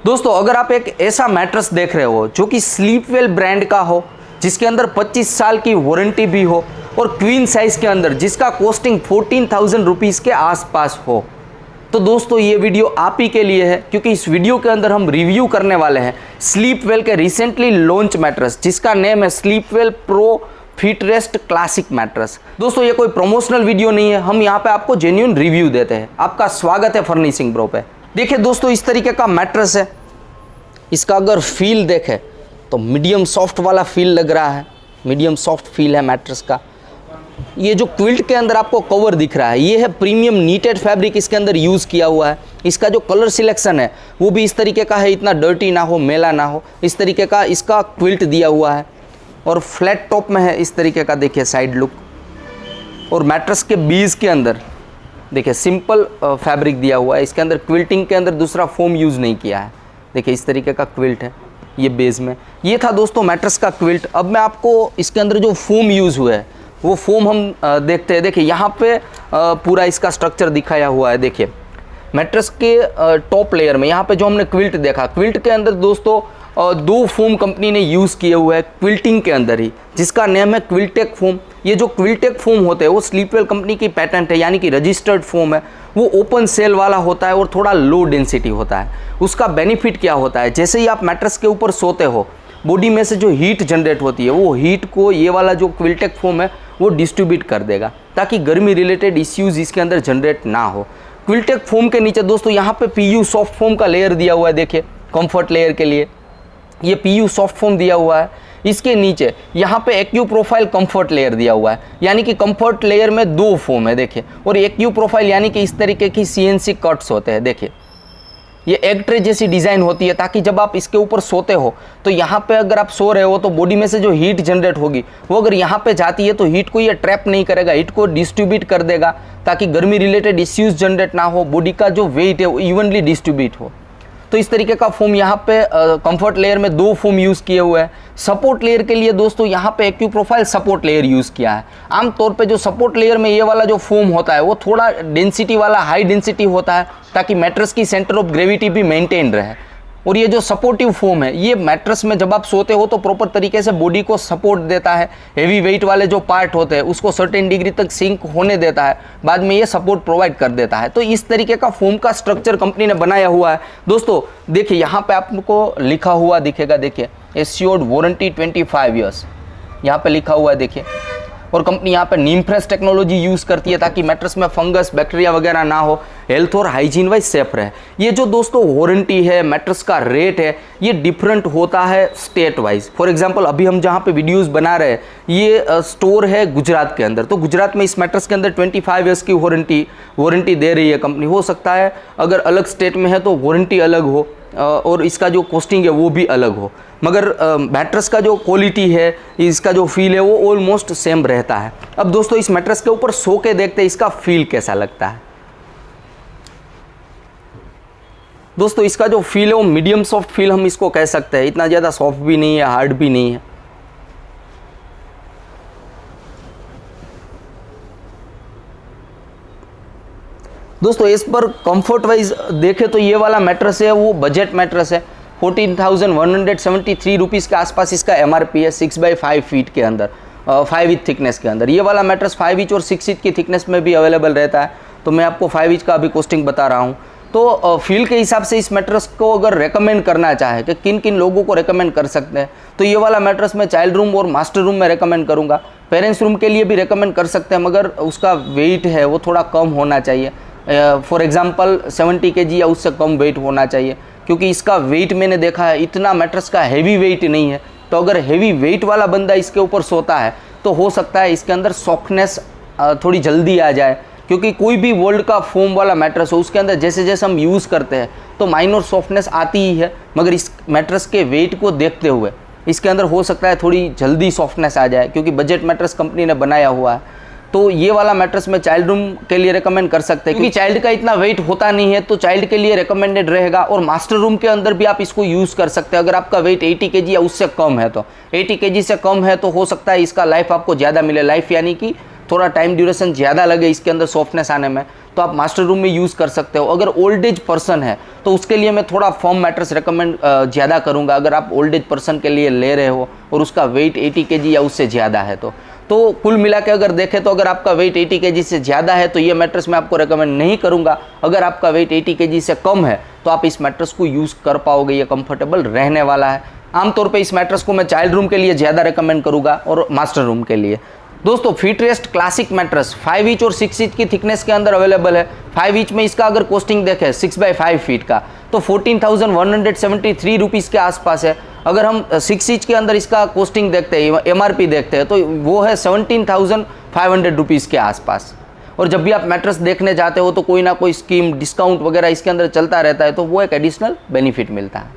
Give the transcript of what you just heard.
दोस्तों अगर आप एक ऐसा मैट्रेस देख रहे हो जो कि स्लीपवेल ब्रांड का हो, जिसके अंदर 25 साल की वारंटी भी हो और क्वीन साइज के अंदर जिसका कॉस्टिंग 14,000 रुपीज़ के आसपास हो, तो दोस्तों ये वीडियो आप ही के लिए है, क्योंकि इस वीडियो के अंदर हम रिव्यू करने वाले हैं स्लीपवेल के रिसेंटली लॉन्च मैट्रेस जिसका नेम है स्लीपवेल प्रो फिटरेस्ट क्लासिक मैट्रेस। दोस्तों ये कोई प्रमोशनल वीडियो नहीं है, हम यहाँ पे आपको जेन्युइन रिव्यू देते हैं। आपका स्वागत है फर्निशिंग ब्रो पे। देखिए दोस्तों इस तरीके का मैट्रेस है। इसका अगर फील देखें तो मीडियम सॉफ्ट वाला फील लग रहा है, मीडियम सॉफ्ट फील है मैट्रेस का। ये जो क्विल्ट के अंदर आपको कवर दिख रहा है ये है प्रीमियम नीटेड फैब्रिक इसके अंदर यूज़ किया हुआ है। इसका जो कलर सिलेक्शन है वो भी इस तरीके का है, इतना डर्टी ना हो, मेला ना हो, इस तरीके का इसका क्विल्ट दिया हुआ है और फ्लैट टॉप में है इस तरीके का। देखिए साइड लुक, और मैट्रेस के बीज के अंदर देखिए सिंपल फैब्रिक दिया हुआ है। इसके अंदर क्विल्टिंग के अंदर दूसरा फोम यूज़ नहीं किया है। देखिए इस तरीके का क्विल्ट है ये बेस में। ये था दोस्तों मैट्रेस का क्विल्ट। अब मैं आपको इसके अंदर जो फोम यूज़ हुआ है वो फोम हम देखते हैं। देखिए यहाँ पे पूरा इसका स्ट्रक्चर दिखाया हुआ है। देखिए मैट्रेस के टॉप लेयर में यहाँ पे जो हमने क्विल्ट देखा, क्विल्ट के अंदर दोस्तों दो फोम कंपनी ने यूज़ किए हुए हैं क्विल्टिंग के अंदर ही, जिसका नेम है क्विल्टेक फोम। ये जो क्विल्टेक फोम होते हैं वो स्लीपवेल कंपनी की पैटेंट है, यानी कि रजिस्टर्ड फोम है। वो ओपन सेल वाला होता है और थोड़ा लो डेंसिटी होता है। उसका बेनिफिट क्या होता है, जैसे ही आप मैट्रेस के ऊपर सोते हो बॉडी में से जो हीट जनरेट होती है वो हीट को ये वाला जो क्विल्टेक फोम है वो डिस्ट्रीब्यूट कर देगा, ताकि गर्मी रिलेटेड इश्यूज़ इसके अंदर जनरेट ना हो। क्विल्टेक फोम के नीचे दोस्तों यहाँ पे पीयू सॉफ्ट फोम का लेयर दिया हुआ है। देखिए कंफर्ट लेयर के लिए ये पीयू सॉफ्ट फोम दिया हुआ है। इसके नीचे यहाँ पे एक्यू प्रोफाइल कंफर्ट लेयर दिया हुआ है, यानी कि कंफर्ट लेयर में दो फोम है। देखिए, और एक्यू प्रोफाइल यानी कि इस तरीके की सीएनसी कट्स होते हैं। देखिए ये एग ट्रे जैसी डिज़ाइन होती है, ताकि जब आप इसके ऊपर सोते हो तो यहाँ पे अगर आप सो रहे हो तो बॉडी में से जो हीट जनरेट होगी वो अगर यहाँ पे जाती है तो हीट को ये ट्रैप नहीं करेगा, हीट को डिस्ट्रीब्यूट कर देगा, ताकि गर्मी रिलेटेड इश्यूज जनरेट ना हो, बॉडी का जो वेट है वो इवनली डिस्ट्रीब्यूट हो। तो इस तरीके का फोम यहाँ पे कंफर्ट लेयर में दो फोम यूज़ किए हुए हैं। सपोर्ट लेयर के लिए दोस्तों यहाँ पे एक्यू प्रोफाइल सपोर्ट लेयर यूज़ किया है। आमतौर पे जो सपोर्ट लेयर में ये वाला जो फोम होता है वो थोड़ा डेंसिटी वाला, हाई डेंसिटी होता है, ताकि मैट्रेस की सेंटर ऑफ ग्रेविटी भी मेंटेन रहे। और ये जो सपोर्टिव फोम है ये मैट्रेस में जब आप सोते हो तो प्रॉपर तरीके से बॉडी को सपोर्ट देता है। हेवी वेट वाले जो पार्ट होते हैं उसको सर्टेन डिग्री तक सिंक होने देता है, बाद में ये सपोर्ट प्रोवाइड कर देता है। तो इस तरीके का फोम का स्ट्रक्चर कंपनी ने बनाया हुआ है। दोस्तों देखिए यहाँ पे आपको लिखा हुआ दिखेगा, देखिए एश्योर्ड वारंटी 25 ईयर्स यहाँ पे लिखा हुआ है। देखिए, और कंपनी यहाँ पे नीम फ्रेश टेक्नोलॉजी यूज़ करती है ताकि मैट्रेस में फंगस बैक्टीरिया वगैरह ना हो, हेल्थ और हाइजीन वाइज सेफ रहे। ये जो दोस्तों वारंटी है, मैट्रेस का रेट है, ये डिफरेंट होता है स्टेट वाइज। फॉर एग्जांपल अभी हम जहाँ पे वीडियोस बना रहे हैं ये स्टोर है गुजरात के अंदर, तो गुजरात में इस मैट्रेस के अंदर 25 ईयर्स की वारंटी दे रही है कंपनी। हो सकता है अगर अलग स्टेट में है तो वारंटी अलग हो और इसका जो कॉस्टिंग है वो भी अलग हो, मगर मैट्रेस का जो क्वालिटी है, इसका जो फील है वो ऑलमोस्ट सेम रहता है। अब दोस्तों इस मैट्रेस के ऊपर सो के देखते हैं इसका फील कैसा लगता है। दोस्तों इसका जो फील है वो मीडियम सॉफ्ट फील हम इसको कह सकते हैं, इतना ज़्यादा सॉफ्ट भी नहीं है, हार्ड भी नहीं है। दोस्तों इस पर कंफर्ट वाइज देखें तो ये वाला मैट्रेस है वो बजट मैट्रेस है। 14,173 रुपीज़ के आसपास इसका MRP है 6x5 फीट के अंदर, 5 इंच थिकनेस के अंदर। ये वाला मैट्रेस 5 इंच और 6 इंच की थिकनेस में भी अवेलेबल रहता है, तो मैं आपको 5 इंच का अभी कॉस्टिंग बता रहा हूँ। तो फील के हिसाब से इस मैट्रेस को अगर रेकमेंड करना चाहे कि किन किन लोगों को रेकमेंड कर सकते हैं, तो ये वाला मैट्रेस मैं चाइल्ड रूम और मास्टर रूम में रेकमेंड करूँगा। पेरेंट्स रूम के लिए भी रेकमेंड कर सकते हैं, मगर उसका वेट है वो थोड़ा कम होना चाहिए। फॉर एग्जांपल 70 kg या उससे कम वेट होना चाहिए, क्योंकि इसका वेट मैंने देखा है इतना मैट्रेस का हैवी वेट नहीं है। तो अगर हैवी वेट वाला बंदा इसके ऊपर सोता है तो हो सकता है इसके अंदर सॉफ्टनेस थोड़ी जल्दी आ जाए, क्योंकि कोई भी वर्ल्ड का फोम वाला मैट्रेस हो उसके अंदर जैसे जैसे हम यूज़ करते हैं तो माइनर सॉफ्टनेस आती ही है, मगर इस मैट्रेस के वेट को देखते हुए इसके अंदर हो सकता है थोड़ी जल्दी सॉफ्टनेस आ जाए, क्योंकि बजट मैट्रेस कंपनी ने बनाया हुआ है। तो ये वाला मैट्रेस में चाइल्ड रूम के लिए रेकमेंड कर सकते हैं, क्योंकि चाइल्ड का इतना वेट होता नहीं है, तो चाइल्ड के लिए रेकमेंडेड रहेगा। और मास्टर रूम के अंदर भी आप इसको यूज़ कर सकते हैं अगर आपका वेट 80 kg या उससे कम है। तो 80 kg से कम है तो हो सकता है इसका लाइफ आपको ज़्यादा मिले, लाइफ यानी कि थोड़ा टाइम ड्यूरेशन ज़्यादा लगे इसके अंदर सॉफ्टनेस आने में, तो आप मास्टर रूम में यूज़ कर सकते हो। अगर ओल्ड एज पर्सन है तो उसके लिए मैं थोड़ा फर्म मैट्रेस रिकमेंड ज़्यादा करूँगा। अगर आप ओल्ड एज पर्सन के लिए ले रहे हो और उसका वेट 80 kg या उससे ज़्यादा है तो कुल मिला के अगर देखें तो अगर आपका वेट 80 kg से ज़्यादा है तो ये मैट्रेस मैं आपको रिकमेंड नहीं करूँगा। अगर आपका वेट 80 kg से कम है तो आप इस मैट्रेस को यूज़ कर पाओगे, ये कंफर्टेबल रहने वाला है। आमतौर पे इस मैट्रेस को मैं चाइल्ड रूम के लिए ज़्यादा रिकमेंड करूँगा और मास्टर रूम के लिए। दोस्तों फीटरेस्ट क्लासिक मैट्रेस 5 इंच और 6 इंच की थिकनेस के अंदर अवेलेबल है। 5 इंच में इसका अगर कॉस्टिंग देखें 6x5 फीट का तो 14,173 रुपीज़ के आसपास है। अगर हम 6 इंच के अंदर इसका कॉस्टिंग देखते हैं, MRP देखते हैं, तो वो है 17,500 रुपीज़ के आसपास। और जब भी आप मैट्रेस देखने जाते हो तो कोई ना कोई स्कीम डिस्काउंट वगैरह इसके अंदर चलता रहता है, तो वो एक एडिशनल बेनिफिट मिलता है।